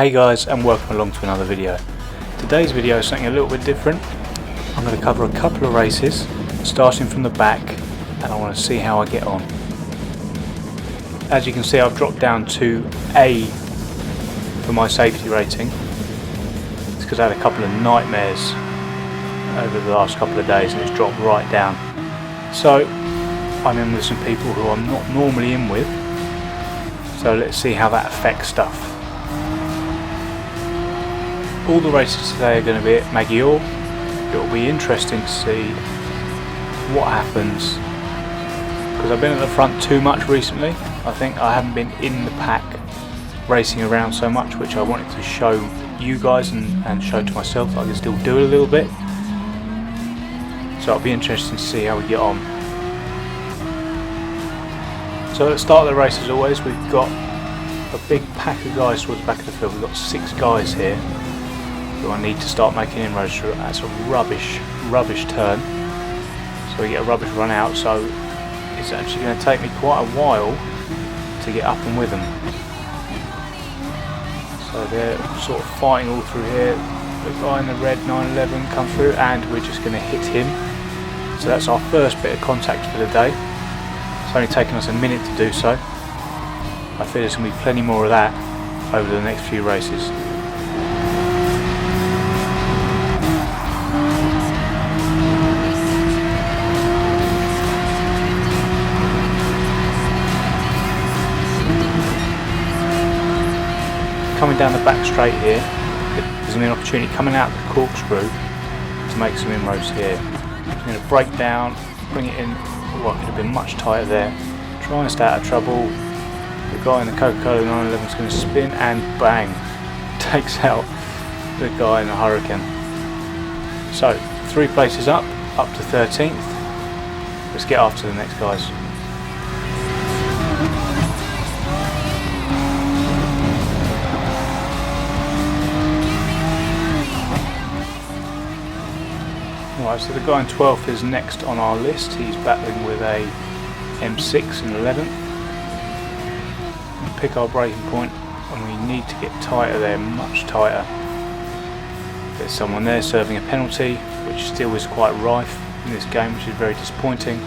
Hey guys, and welcome along to another video. Today's video is something a little bit different. I'm going to cover a couple of races starting from the back, and I want to see how I get on. As you can see, I've dropped down to A for my safety rating. It's because I had a couple of nightmares over the last couple of days and it's dropped right down. So I'm in with some people who I'm not normally in with, so let's see how that affects stuff. All the races today are going to be at Magyar. It'll be interesting to see what happens, because I've been at the front too much recently. I think I haven't been in the pack racing around so much, which I wanted to show you guys and show to myself that I can still do it a little bit. So it'll be interesting to see how we get on. So at the start of the race, as always, we've got a big pack of guys towards the back of the field. We've got 6 guys here who I need to start making inroads through. That's a rubbish turn. So we get a rubbish run out, so it's actually going to take me quite a while to get up and with them. So they're sort of fighting all through here. The guy in the red 911 comes through and we're just going to hit him. So that's our first bit of contact for the day. It's only taken us a minute to do so. I feel there's going to be plenty more of that over the next few races. Coming down the back straight here, there's an opportunity coming out the corkscrew to make some inroads here. I'm going to break down, bring it in. Oh, I could have been much tighter there. Trying to stay out of trouble. The guy in the Coca-Cola 911 is going to spin and bang, takes out the guy in the Hurricane. So 3 places up to 13th. Let's get after the next guys. Right, so the guy in 12th is next on our list. He's battling with a M6 in 11th. We pick our braking point and we need to get tighter there, much tighter. There's someone there serving a penalty, which still is quite rife in this game, which is very disappointing.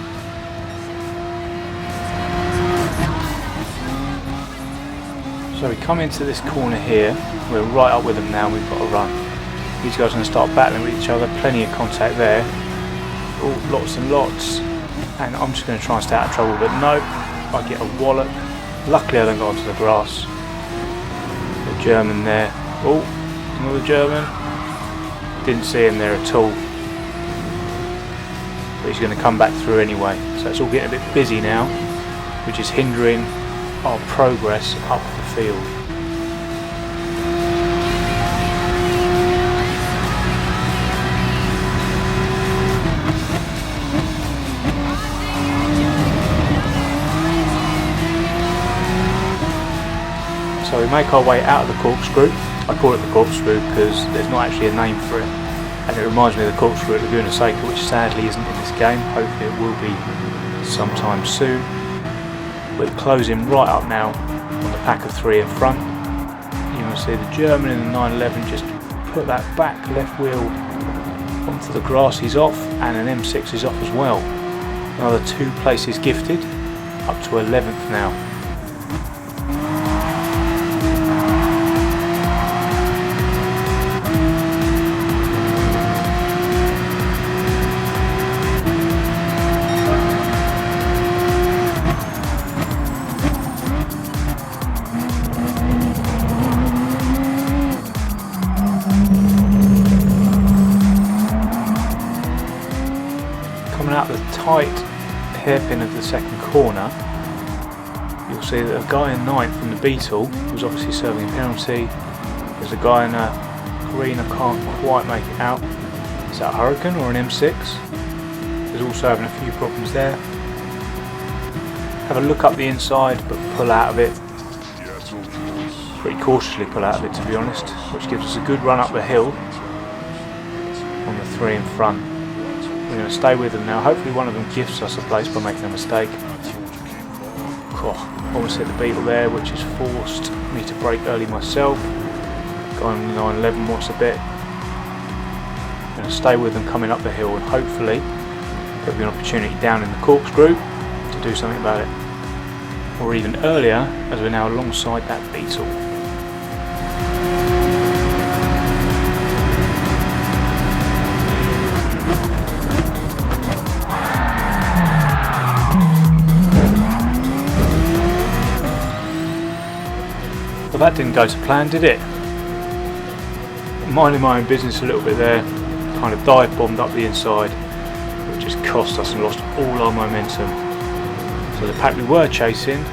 So we come into this corner here, we're right up with them now, we've got to run. These guys are going to start battling with each other, plenty of contact there. Oh, lots and lots. And I'm just going to try and stay out of trouble, but no, I get a wallop. Luckily I don't go onto the grass. The German there. Oh, another German. Didn't see him there at all. But he's going to come back through anyway. So it's all getting a bit busy now, which is hindering our progress up the field. So we make our way out of the corkscrew. I call it the corkscrew because there's not actually a name for it, and it reminds me of the corkscrew at Laguna Seca, which sadly isn't in this game. Hopefully it will be sometime soon. We're closing right up now on the pack of 3 in front. You will see the German in the 911 just put that back left wheel onto the grass. He's off, and an M6 is off as well. Another 2 places gifted, up to 11th now. Coming out the tight hairpin of the second corner, you'll see that a guy in 9th in the Beetle was obviously serving a penalty. There's a guy in a green, I can't quite make it out. Is that a Hurricane or an M6? There's also having a few problems there. Have a look up the inside but pull out of it. Pretty cautiously pull out of it, to be honest, which gives us a good run up the hill on the 3 in front. We're going to stay with them now. Hopefully one of them gifts us a place by making a mistake. Oh, almost hit the Beetle there, which has forced me to brake early myself. Guy on the 911 wants a bit. Going to stay with them coming up the hill, and hopefully there'll be an opportunity down in the corkscrew to do something about it. Or even earlier, as we're now alongside that beetle. Well, that didn't go to plan, did it? Minding my own business a little bit there, kind of dive bombed up the inside, which just cost us and lost all our momentum. So the pack we were chasing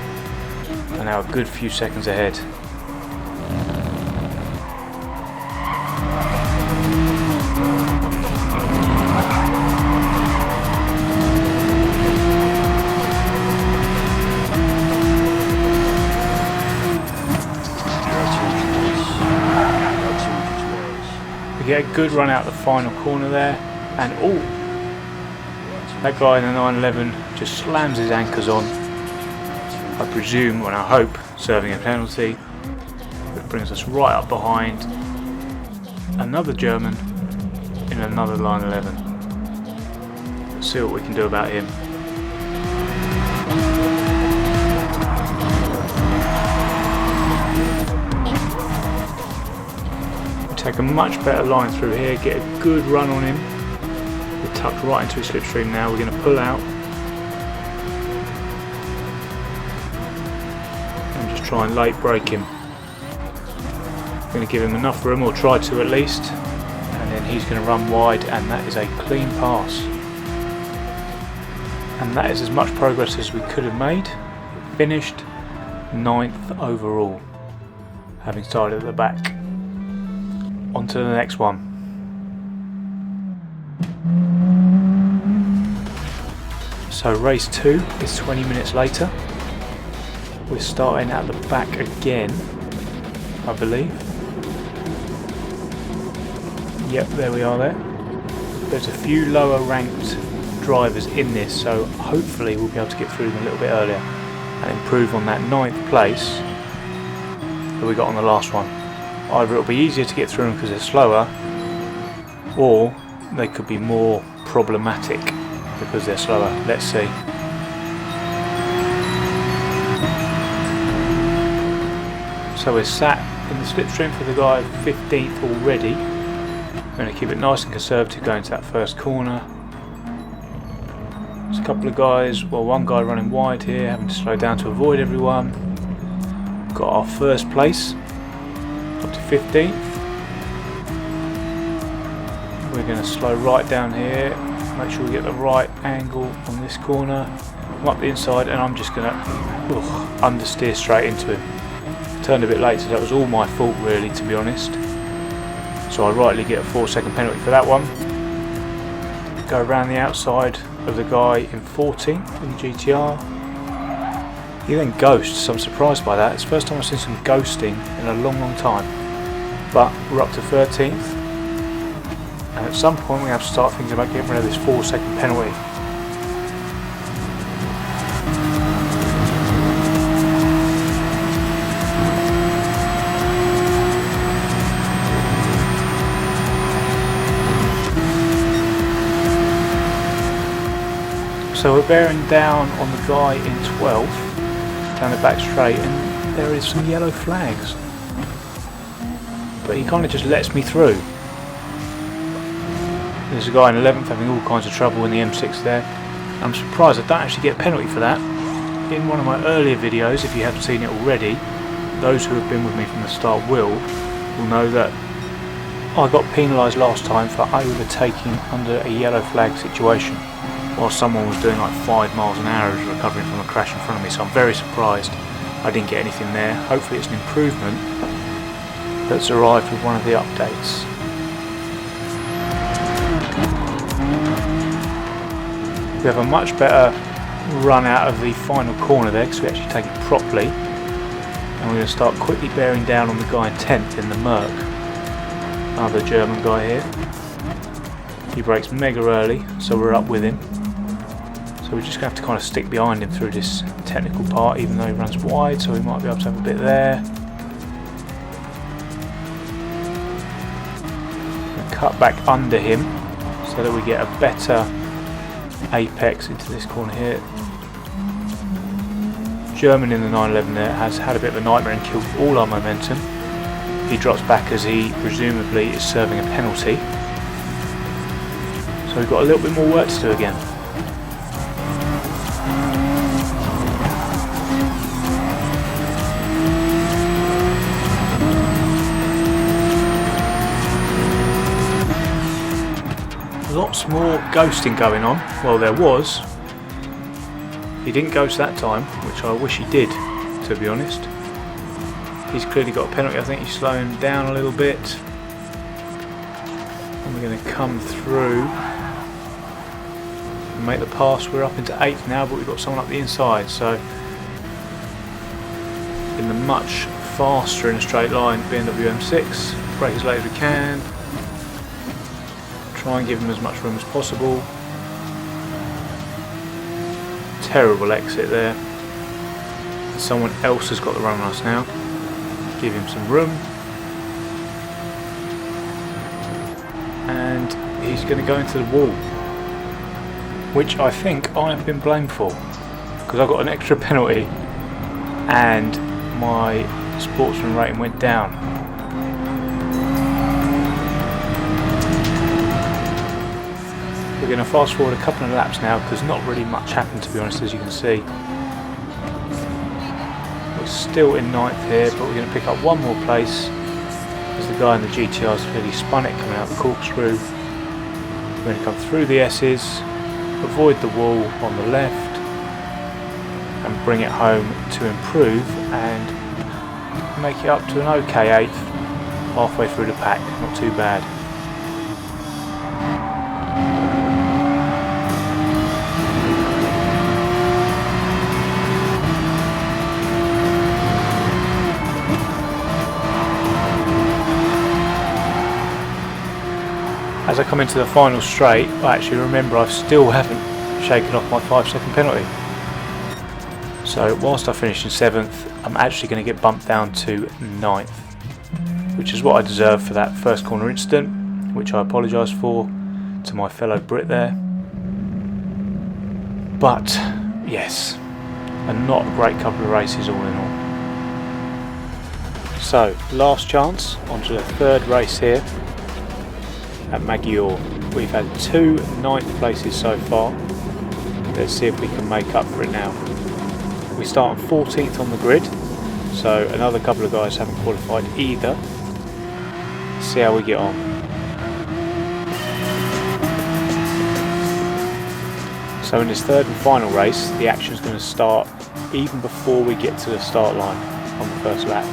are now a good few seconds ahead. We get a good run out the final corner there, and that guy in the 911 just slams his anchors on. I presume, and I hope, serving a penalty. It brings us right up behind another German in another 911. Let's see what we can do about him. Take a much better line through here, get a good run on him. We're tucked right into his slipstream now. We're going to pull out and just try and late break him. We're going to give him enough room, or try to at least, and then he's going to run wide, and that is a clean pass. And that is as much progress as we could have made. Finished 9th overall, having started at the back. On to the next one. So race 2 is 20 minutes later. We're starting at the back again, I believe. Yep, there we are there. There's a few lower ranked drivers in this, so hopefully we'll be able to get through them a little bit earlier and improve on that 9th place that we got on the last one. Either it'll be easier to get through them because they're slower, or they could be more problematic because they're slower. Let's see. So we're sat in the slipstream for the guy 15th already. We're going to keep it nice and conservative going to that first corner. There's a couple of guys, well, one guy running wide here, having to slow down to avoid everyone. Got our first place. Up to 15th. We're going to slow right down here, make sure we get the right angle on this corner. I'm up the inside, and I'm just going to understeer straight into him. Turned a bit late, so that was all my fault really, to be honest. So I rightly get a 4-second penalty for that one. Go around the outside of the guy in 14th in the GTR. He then ghosts. I'm surprised by that. It's the first time I've seen some ghosting in a long time. But we're up to 13th, and at some point we have to start thinking about getting rid of this 4-second penalty. So we're bearing down on the guy in 12th. Down the back straight, and there is some yellow flags, but he kind of just lets me through. There's a guy in 11th having all kinds of trouble in the M6 there. I'm surprised I don't actually get a penalty for that. In one of my earlier videos, if you haven't seen it already, those who have been with me from the start will know that I got penalised last time for overtaking under a yellow flag situation, while someone was doing like 5 miles an hour as recovering from a crash in front of me. So I'm very surprised I didn't get anything there. Hopefully it's an improvement that's arrived with one of the updates. We have a much better run out of the final corner there because we actually take it properly, and we're going to start quickly bearing down on the guy in 10th in the Merc. Another German guy here. He brakes mega early, so we're up with him. So we're just going to have to kind of stick behind him through this technical part, even though he runs wide, so we might be able to have a bit there. cut back under him so that we get a better apex into this corner here. German in the 911 there has had a bit of a nightmare and killed all our momentum. He drops back as he presumably is serving a penalty. So we've got a little bit more work to do again. Lots more ghosting going on. Well, there was. He didn't ghost that time, which I wish he did, to be honest. He's clearly got a penalty. I think he's slowing down a little bit. And we're going to come through and make the pass. We're up into 8th now, but we've got someone up the inside. So, in the much faster in a straight line BMW M6, brake as late as we can. Try and give him as much room as possible. Terrible exit there. Someone else has got the run on us now. Give him some room. And he's going to go into the wall. Which I think I have been blamed for. Because I got an extra penalty. And my sportsman rating went down. We're going to fast forward a couple of laps now because not really much happened, to be honest, as you can see. We're still in 9th here, but we're going to pick up one more place as the guy in the GTR's clearly spun it coming out the corkscrew. We're going to come through the S's, avoid the wall on the left and bring it home to improve and make it up to an okay 8th halfway through the pack, not too bad. As I come into the final straight, I actually remember I still haven't shaken off my 5-second penalty. So whilst I finished in 7th, I'm actually going to get bumped down to 9th, which is what I deserve for that first corner incident, which I apologise for to my fellow Brit there. But yes, a not a great couple of races all in all. So last chance, onto the 3rd race here at Maggiore. We've had 2 9th places so far. Let's see if we can make up for it now. We start on 14th on the grid, so another couple of guys haven't qualified either. Let's see how we get on. So in this 3rd and final race, the action is going to start even before we get to the start line on the first lap.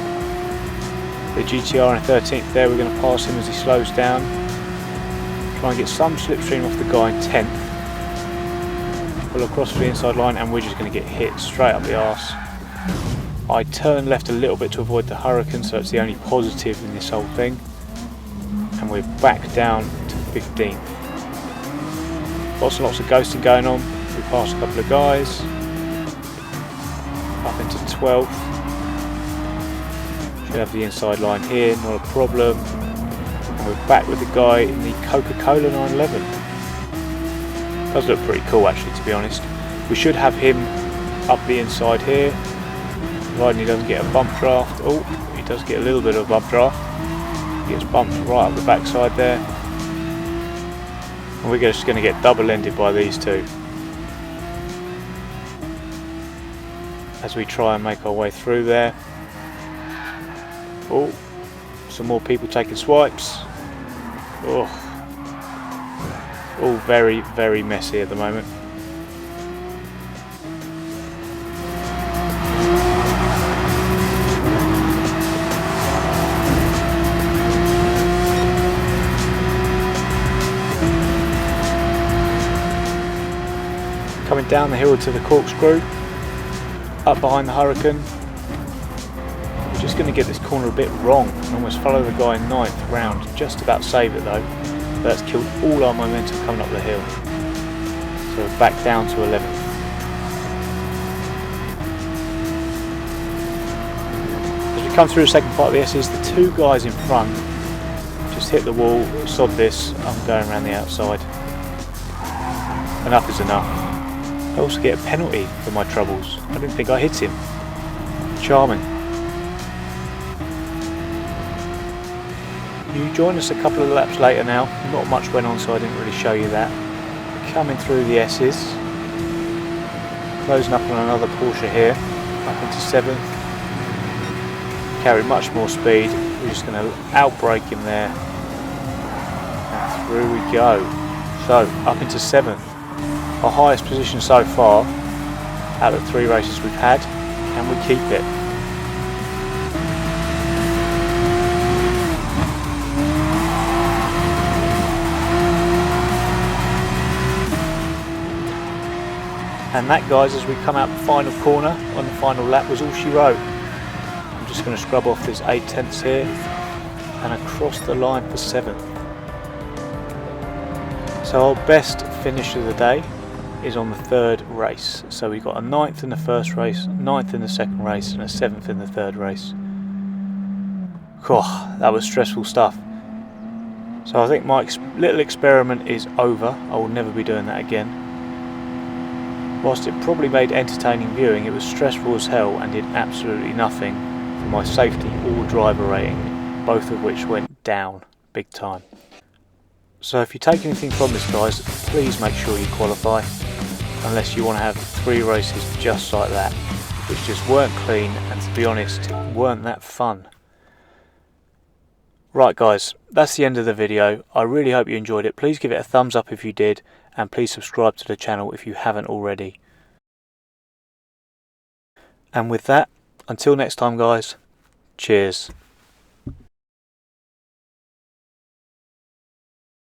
The GTR in 13th there, we're going to pass him as he slows down. Try and get some slipstream off the guy in 10th. Pull across the inside line and we're just going to get hit straight up the arse. I turn left a little bit to avoid the hurricane, so it's the only positive in this whole thing. And we're back down to 15th. Lots and lots of ghosting going on. We passed a couple of guys. Up into 12th. Should have the inside line here, not a problem. And we're back with the guy in the Coca-Cola 911. Does look pretty cool actually, to be honest. We should have him up the inside here, providing he doesn't get a bump draft. Oh, he does get a little bit of a bump draft. He gets bumped right up the backside there. And we're just going to get double-ended by these two as we try and make our way through there. Oh, some more people taking swipes. Oh, all very, very messy at the moment. Coming down the hill to the corkscrew, up behind the hurricane. We're just going to get this corner a bit wrong and almost follow the guy in 9th round. Just about save it though. That's killed all our momentum coming up the hill. So we're back down to 11th. As we come through the second part of the S's, the 2 guys in front just hit the wall, sod this, I'm going around the outside. Enough is enough. I also get a penalty for my troubles. I didn't think I hit him. Charming. You join us a couple of laps later now. Not much went on, so I didn't really show you that. Coming through the S's. Closing up on another Porsche here. Up into 7th. Carry much more speed. We're just going to outbrake him there. And through we go. So, up into 7th. Our highest position so far out of 3 races we've had. Can we keep it? And that, guys, as we come out the final corner on the final lap, was all she wrote. I'm just going to scrub off this 8/10 here and across the line for 7th. So our best finish of the day is on the 3rd race. So we got a 9th in the first race, 9th in the second race, and a 7th in the 3rd race. Oh, that was stressful stuff. So I think my little experiment is over. I will never be doing that again. Whilst it probably made entertaining viewing, it was stressful as hell and did absolutely nothing for my safety or driver rating, both of which went down big time. So if you take anything from this, guys, please make sure you qualify, unless you want to have 3 races just like that, which just weren't clean and, to be honest, weren't that fun. Right, guys, that's the end of the video. I really hope you enjoyed it. Please give it a thumbs up if you did, and please subscribe to the channel if you haven't already. And with that, until next time, guys, cheers.